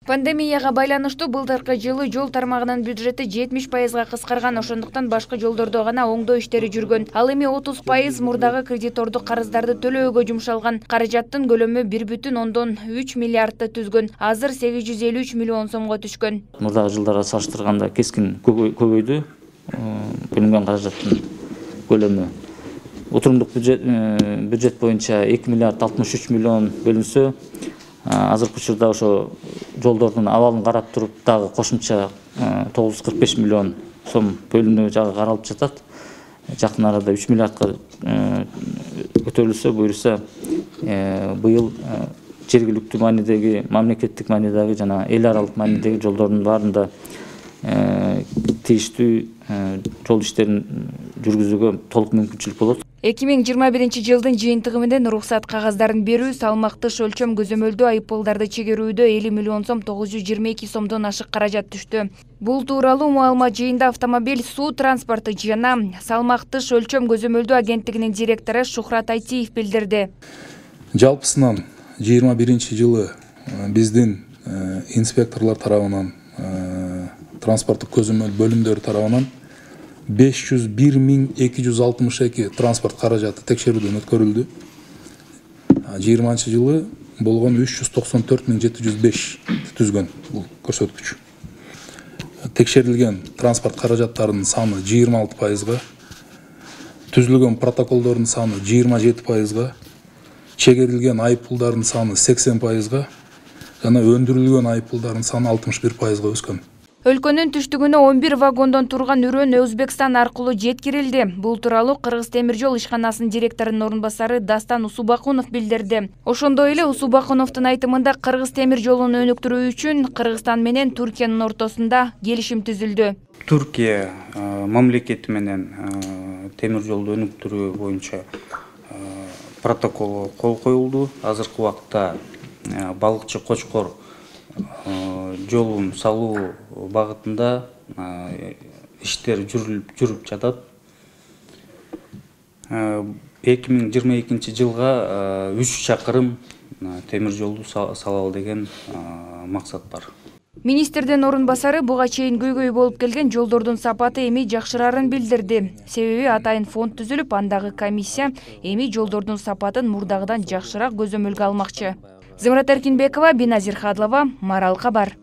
Пандемияга байланыштуу былтыркы жылы жол тармагынын бюджети 70%га кыскарган, ошондуктан башка жолдордо гана оңдоо иштери жүргөн. Ал эми 30% мурдагы кредитордук карыздарды төлөөгө жумшалган. Каражаттын көлөмү 1,3 миллиардты түзгөн. Азыр 853 миллион сомго түшкөн. Мурдагы жылдарга салыштырганда кескин көбөйдү. Бөлүнгөн каражаттын көлөмү. Отурумдук бюджет боюнча 2 миллиард 63 миллион бөлүнсө, азыркы учурда ошо жолдордун абалын карап туруп дагы кошумча 945 миллион сом бөлүнүү жагы каралып жатат. Жакын арада 3 миллиардка көтөрүлсө, буюрса быйыл жергиликтүү маанидеги, мамлекеттик маанидеги жана эл аралык маанидеги жолдордун баарында тийиштүү жол иштерин жүргүзүүгө толук мүмкүнчүлүк болот. 2021 жылдын жыйынтыгы менен уруксат кагаздарын берүү, салмактыш өлчөм көзөмөлдүү айыппулдарды чегерүүдө 50 миллион сом 922 сомдон ашык каражат түштү. Бул тууралуу маалымат жыйында автомобиль, суу транспорту жана салмактыш өлчөм көзөмөлдүү агенттигинин директору Шухрат Айтиев билдирди. Жалпысынан 21 жылы биздин инспекторлор тарабынан, транспорттук көзөмөл бөлүмдөрү тарабынан 501.262 транспорт каражаты текшерүүдөн өткөрүлдү. 20 жылы болгон 394.705 түзгөн бул көрсөткүч. Текшерилген транспорт каражаттарынын саны 26%га, түзүлгөн протоколдордун саны 27%га, чегерилген айыппулдардын саны 80%га жана өндүрүлгөн айыппулдардын саны 61%га өскөн. Өлкөнүн түштүгүнө 11 вагондон турган үрөн Өзбекстан аркылуу жеткирилди. Бул тууралуу Кыргыз темир жол ишканасынын директорунун орун басары Дастан Усубакунов билдирди. Ошондой эле Усубакуновдун айтымында Кыргыз темир жолун өнүктүрүү үчүн Кыргызстан менен Түркиянын ортосунда келишим түзүлдү. Түркия мамлекети менен темир жолду өнүктүрүү боюнча протокол кол коюлду. Азыркы убакта балыкчы Кочкор жолун салуу багытында иштер жүрүп жатат. 2022 жылга 3 чакырым темир жолду салалы деген максат бар. Министрдин орун басары буга чейин көйгөй болуп келген жолдордун сапаты эми жакшырарын билдирди. Себеби атайын фонд түзүлүп, андагы комиссия эми жолдордун сапатын мурдагыдан жакшыраак көзөмөлгө алмакчы. Зымрат Эркинбекова, Биназир Хадлова, Марал Кабар.